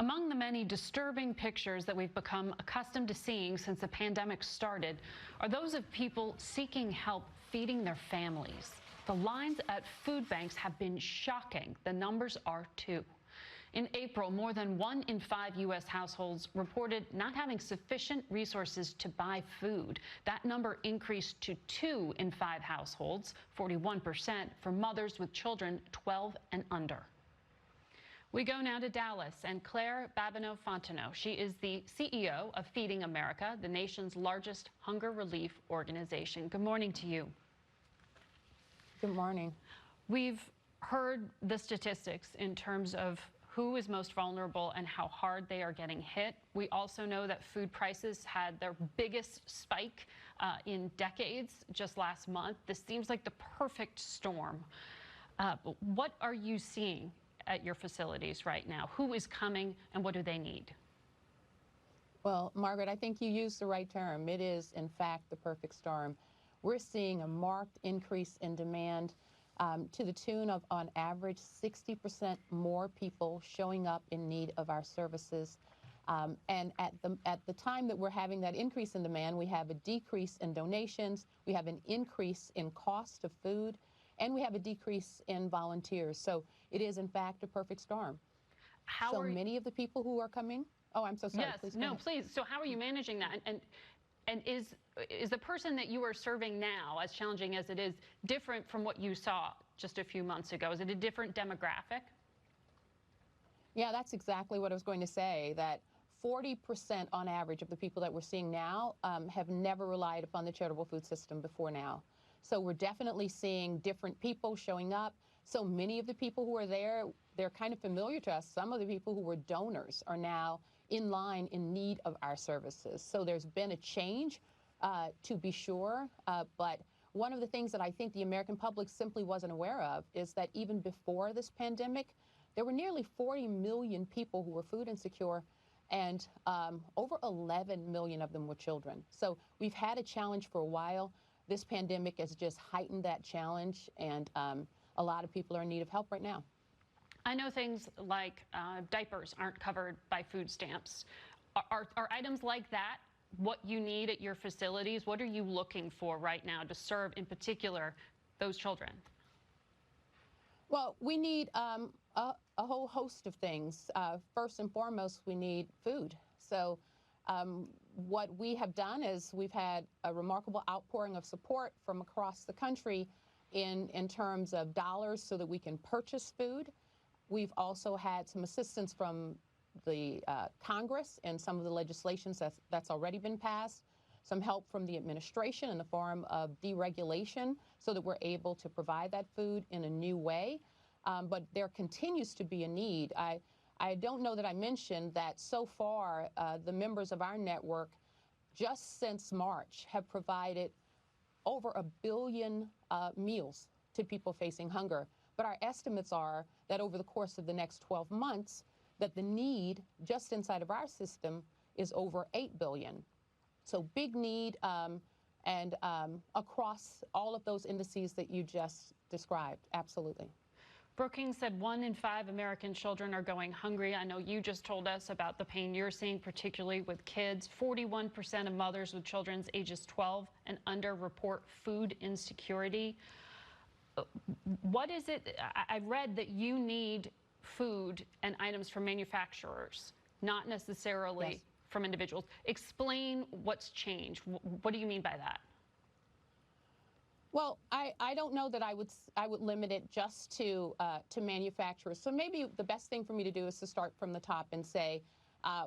Among the many disturbing pictures that we've become accustomed to seeing since the pandemic started are those of people seeking help feeding their families. The lines at food banks have been shocking. The numbers are too. In April, more than 1 in 5 U.S. households reported not having sufficient resources to buy food. That number increased to 2 in 5 households, 41%, for mothers with children 12 and under. We go now to Dallas and Claire Babineau-Fontenot. She is the CEO of Feeding America, the nation's largest hunger relief organization. Good morning to you. Good morning. We've heard the statistics in terms of who is most vulnerable and how hard they are getting hit. We also know that food prices had their biggest spike in decades just last month. This seems like the perfect storm. What are you seeing at your facilities right now? Who is coming and what do they need? Well, Margaret, I think you used the right term. It is, in fact, the perfect storm. We're seeing a marked increase in demand to the tune of, on average, 60% more people showing up in need of our services. And at the time that we're having that increase in demand, we have a decrease in donations, we have an increase in cost of food, and we have a decrease in volunteers. So it is, in fact, a perfect storm. So many of the people who are coming, oh, I'm so sorry. Yes, please no, please. So how are you managing that? And is the person that you are serving now, as challenging as it is, different from what you saw just a few months ago? Is it a different demographic? Yeah, that's exactly what I was going to say, that 40% on average of the people that we're seeing now have never relied upon the charitable food system before now. So we're definitely seeing different people showing up. So many of the people who are there, they're kind of familiar to us. Some of the people who were donors are now in line in need of our services. So there's been a change, to be sure, but one of the things that I think the American public simply wasn't aware of is that even before this pandemic, there were nearly 40 million people who were food insecure, and over 11 million of them were children. So we've had a challenge for a while. This pandemic has just heightened that challenge, and a lot of people are in need of help right now. I know things like diapers aren't covered by food stamps. Are items like that what you need at your facilities? What are you looking for right now to serve, in particular, those children? Well, we need a whole host of things. First and foremost, we need food. So what we have done is we've had a remarkable outpouring of support from across the country in terms of dollars so that we can purchase food. We've also had some assistance from the Congress and some of the legislations that's already been passed, some help from the administration in the form of deregulation so that we're able to provide that food in a new way. But there continues to be a need. I don't know that I mentioned that so far the members of our network just since March have provided over 1 billion meals to people facing hunger. But our estimates are that over the course of the next 12 months, that the need just inside of our system is over 8 billion. So big need and across all of those indices that you just described, absolutely. Brookings said 1 in 5 American children are going hungry. I know you just told us about the pain you're seeing, particularly with kids. 41% of mothers with children ages 12 and under report food insecurity. What is it? I read that you need food and items from manufacturers, not necessarily from individuals. Explain what's changed. What do you mean by that? Well, I don't know that I would limit it just to manufacturers. So maybe the best thing for me to do is to start from the top and say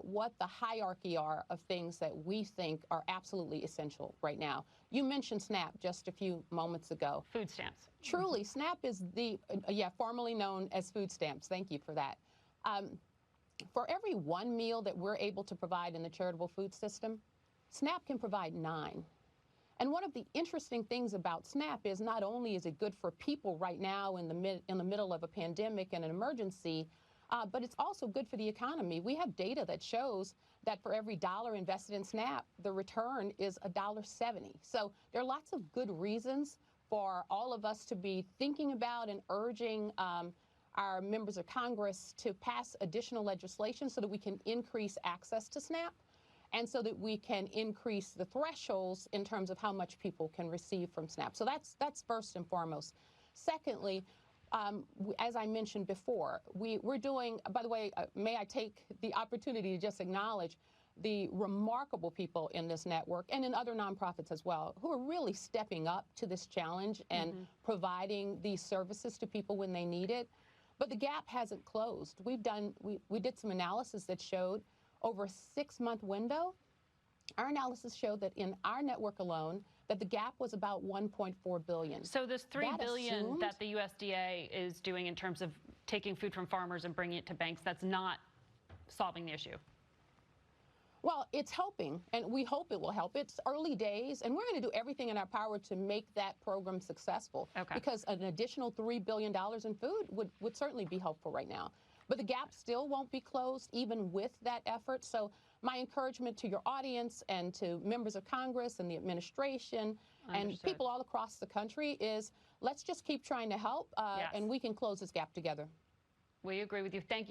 what the hierarchy are of things that we think are absolutely essential right now. You mentioned SNAP just a few moments ago. Food stamps. Truly, SNAP is the, formerly known as food stamps. Thank you for that. For every 1 meal that we're able to provide in the charitable food system, SNAP can provide 9. And one of the interesting things about SNAP is not only is it good for people right now in the middle of a pandemic and an emergency, but it's also good for the economy. We have data that shows that for every dollar invested in SNAP, the return is $1.70. So there are lots of good reasons for all of us to be thinking about and urging our members of Congress to pass additional legislation so that we can increase access to SNAP and so that we can increase the thresholds in terms of how much people can receive from SNAP. So that's first and foremost. Secondly, as I mentioned before, we're doing, by the way, may I take the opportunity to just acknowledge the remarkable people in this network and in other nonprofits as well who are really stepping up to this challenge and providing these services to people when they need it. But the gap hasn't closed. We did some analysis that showed over a 6-month window. Our analysis showed that in our network alone, that the gap was about $1.4 billion. So this $3 billion that the USDA is doing in terms of taking food from farmers and bringing it to banks, that's not solving the issue. Well, it's helping, and we hope it will help. It's early days, and we're going to do everything in our power to make that program successful. Okay. Because an additional $3 billion in food would certainly be helpful right now. But the gap still won't be closed, even with that effort. So my encouragement to your audience and to members of Congress and the administration and people all across the country is let's just keep trying to help, Yes. and we can close this gap together. We agree with you. Thank you.